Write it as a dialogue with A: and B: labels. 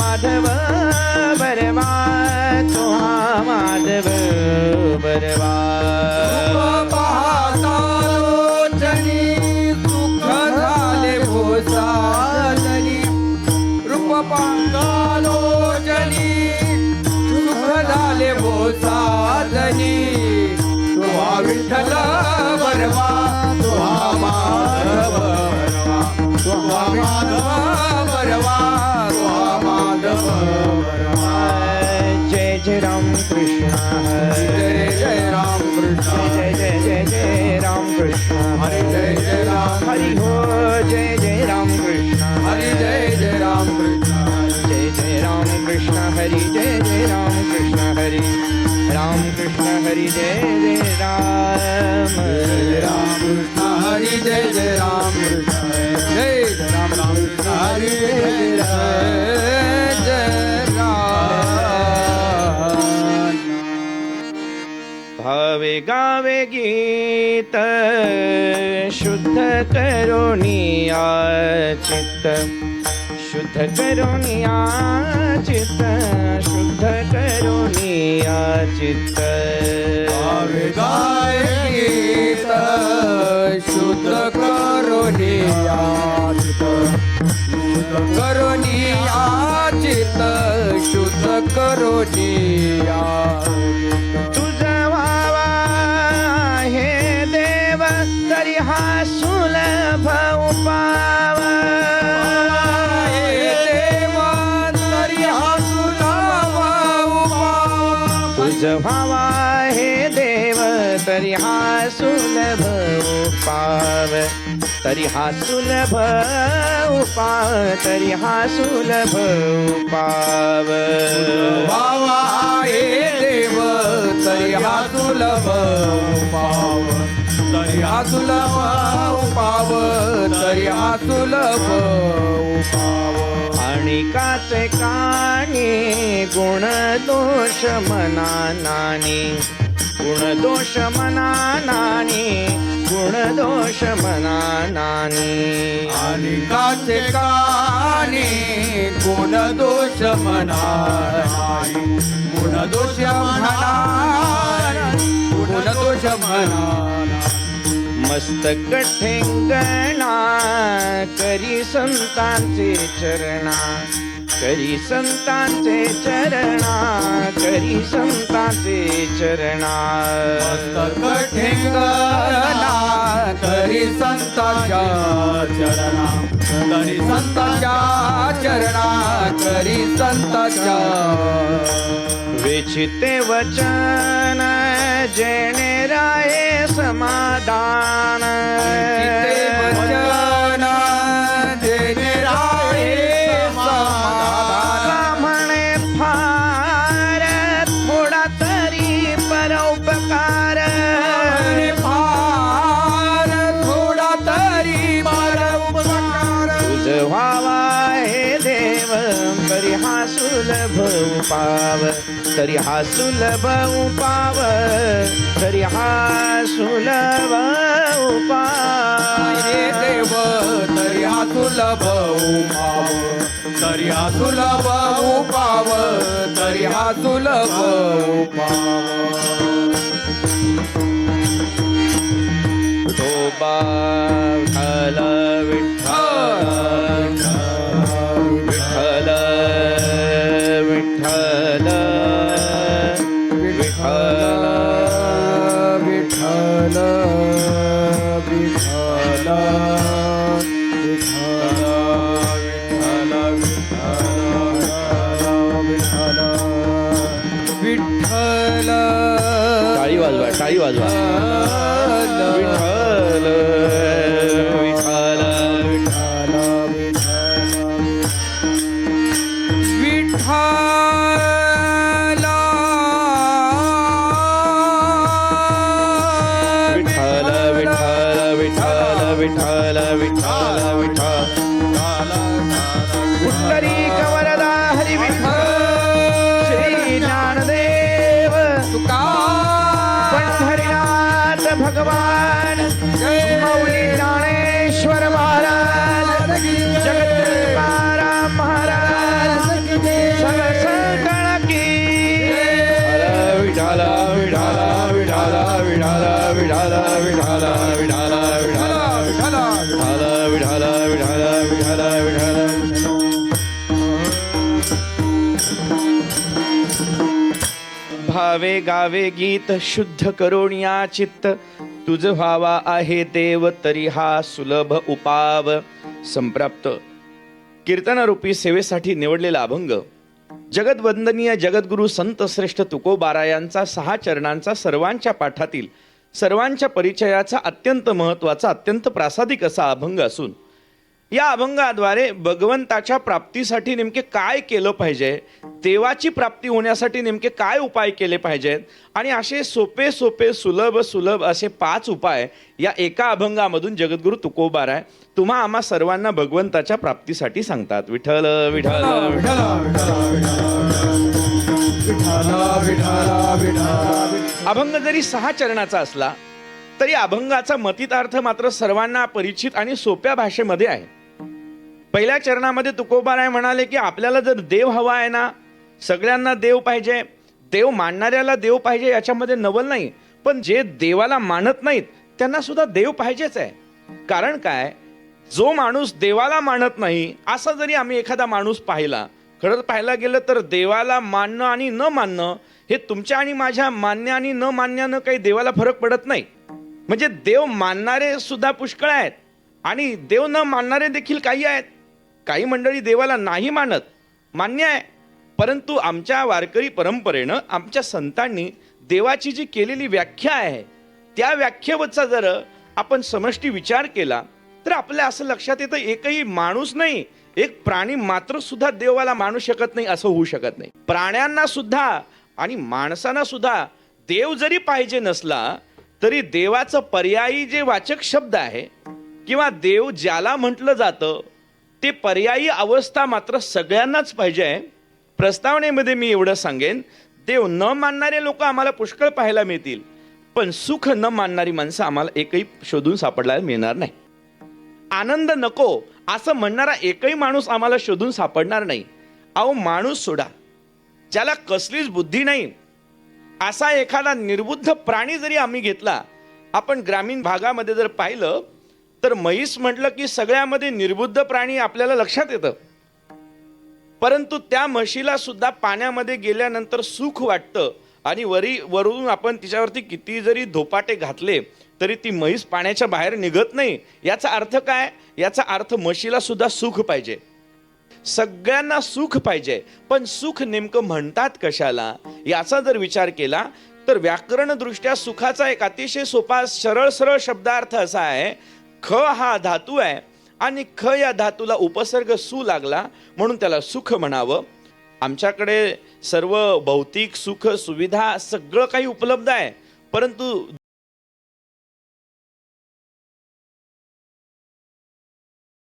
A: माधव बरवा तुहा माधव बरवा
B: पाहता लोचनी सुख झाले भोसाजनी रूप पाहता लोचनी सुख झाले भोसाजनी तुहा विठ्ठल बरवा तुहा माधव बरवा तुहा माधव बरवा तुहा माधव बरवा
A: जय जय राम कृष्ण
B: जय जय राम कृष्ण
A: जय जय जय जय राम कृष्ण
B: हरे जय जय राम
A: हरि हो जय जय राम कृष्ण
B: हरे जय जय राम कृष्ण
A: जय जय राम कृष्ण हरि जय जय राम कृष्ण हरि राम कृष्ण हरि जय जय राम
B: जय राम कृष्ण हरि जय जय राम कृष्ण जय जय राम राम कृष्ण हरि जय जय राम
A: भावे गावे गीत शुद्ध करोनिया चित्त शुद्ध करोनिया चित्त शुद्ध करोनिया चित्त
B: भावे गाय गीत शुद्ध करोनिया चित्त शुद्ध करोनिया चित्त शुद्ध करोनिया
A: तुझा व्हावा हे देव तरी हा सुलभ उपाव तुझ व्हावा हे देव तरी हा सुलभ उपाव तरी हा सुलभ उपाव तरी हा सुलभ उपाव
B: भावा हे देव तरी हा सुलभ उपाव तरी हा सुलभ उपाव तरी हा सुलभ उपाव
A: आणि काचे कानी गुण दोष मना नानी गुण दोष मना नानी गुण दोष मना नानी
B: आणि काचे कानी गुण दोष म्हणा गुण दोष म्हणा गुण दोष म्हणा
A: मस्तक ठेंगणा करी संतांचे चरणा करी संतांचे चरणा करी संतांचे चरणा
B: मस्तक ठेंगणा करी संतांच्या चरणा करी संतांच्या चरणा करी संतांच्या
A: विचिते वचन जेणे राये समाधान
B: चित्ते वचन जेणे राये समाधान
A: म्हणे फार थोडा तरी परोपकार
B: फार थोडा तरी परोपकार
A: तुझ व्हावा हे देव तरी हा सुलभ उपाव तरी हा सुलभ उपाव तरी हा सुलभ उपाव
B: हे देव तरी हा सुलभ उपाव तरी हा सुलभ उपाव तरी हा सुलभ उपाव
A: विठोबा विठ्ठल विठ्ठल विठ्ठल विठ्ठल
B: विठ्ठल विठ्ठल विठ्ठल विठ्ठल विठ्ठल
A: टाळी वाजवा टाळी वाजवा विठ्ठल विठ्ठल
B: विठ्ठल
A: विठ्ठल विठ्ठल विठ्ठल उत्तरी कवरदा हरी विठ्ठल श्री ज्ञानदेव पंढरीनाथ भगवान मौली ज्ञानेश्वर महाराज जगत महाराज भावे गावे गीत शुद्ध करुणिया चित्त तुझ व्हावा आहे देव तरी हा सुलभ उपाव. संप्राप्त कीर्तनरूपी सेवेसाठी निवडलेला अभंग जगदवंदनीय जगद्गुरु संत श्रेष्ठ तुकोबारा यांचा 6 चरणांचा सर्वांच्या पाठातील सर्वांच्या परिचयाचा अत्यंत महत्त्वाचा अत्यंत प्रासादिक असा अभंग असून या अभंगाद्वारे भगवंताच्या प्राप्तीसाठी नेमके काय केलं पाहिजे, देवाची प्राप्ती होण्यासाठी नेमके काय उपाय केले पाहिजेत आणि असे सोपे सोपे सुलभ सुलभ असे 5 उपाय या एका अभंगामधून जगद्गुरु तुकोबारा तुम्हा आम्हा सर्वांना भगवंताच्या प्राप्तीसाठी सांगतात. विठ्ठल विठ्ठल अभंग जरी 6 चरणाचा असला तरी अभंगाचा मतितार्थ मात्र सर्वांना परिचित आणि सोप्या भाषेमध्ये आहे. पहिल्या चरणामध्ये तुकोबाराय म्हणाले की आपल्याला जर देव हवा आहे ना, सगळ्यांना देव पाहिजे, देव मानणाऱ्याला देव पाहिजे, याच्यामध्ये नवल नाही. पण जे देवाला मानत नाहीत त्यांना सुद्धा देव पाहिजेच आहे. कारण काय, जो माणूस देवाला मानत नाही असा जरी आम्ही एखादा माणूस पाहिला, खरंच पाहायला गेलं तर देवाला मानणं आणि न मानणं हे तुमच्या आणि माझ्या मान्य आणि न मान्यानं काही देवाला फरक पडत नाही. म्हणजे देव मानणारे सुद्धा पुष्कळ आहेत आणि देव न मानणारे देखील काही आहेत. काही मंडळी देवाला नाही मानत, मान्य आहे. परंतु आमच्या वारकरी परंपरेनं आमच्या संतांनी देवाची जी केलेली व्याख्या आहे त्या व्याख्येवरचा जर आपण समष्टी विचार केला तर आपल्या असं लक्षात येतं एकही माणूस नाही, एक प्राणी मात्र सुद्धा देवाला मानू शकत नाही असं होऊ शकत नाही. प्राण्यांना सुद्धा आणि माणसांना सुद्धा देव जरी पाहिजे नसला तरी देवाचं पर्यायी जे वाचक शब्द आहे किंवा देव ज्याला म्हटलं जातं ते पर्यायी अवस्था मात्र सगळ्यांनाच पाहिजे आहे. प्रस्तावनेमध्ये मी एवढं सांगेन, देव न मानणारे लोक आम्हाला पुष्कळ पाहायला मिळतील, पण सुख न मानणारी माणसं आम्हाला एकही शोधून सापडला मिळणार नाही. आनंद नको असं म्हणणारा एकही माणूस आम्हाला शोधून सापडणार नाही. अहो माणूस सोडा, ज्याला कसलीच बुद्धी नाही असा एखादा निर्बुद्ध प्राणी जरी आम्ही घेतला, आपण ग्रामीण भागामध्ये जर पाहिलं तर म्हैस म्हटलं की सगळ्यामध्ये निर्बुद्ध प्राणी आपल्याला लक्षात येतं. परंतु त्या म्हशीला सुद्धा पाण्यामध्ये गेल्यानंतर सुख वाटतं आणि वरून आपण तिच्यावरती किती जरी धोपाटे घातले तरी ती म्हैस पाण्याच्या बाहेर निघत नाही. याचा अर्थ काय, याचा अर्थ म्हशीला सुद्धा सुख पाहिजे, सगळ्यांना सुख पाहिजे. पण सुख नेमकं म्हणतात कशाला याचा जर विचार केला तर व्याकरण दृष्ट्या सुखाचा एक अतिशय सोपा सरळ शब्दार्थ असा आहे, ख हा धातू आहे आणि ख या धातूला उपसर्ग सु लागला म्हणून त्याला सुख म्हणावं. आमच्याकडे सर्व भौतिक सुख सुविधा सगळं काही उपलब्ध आहे, परंतु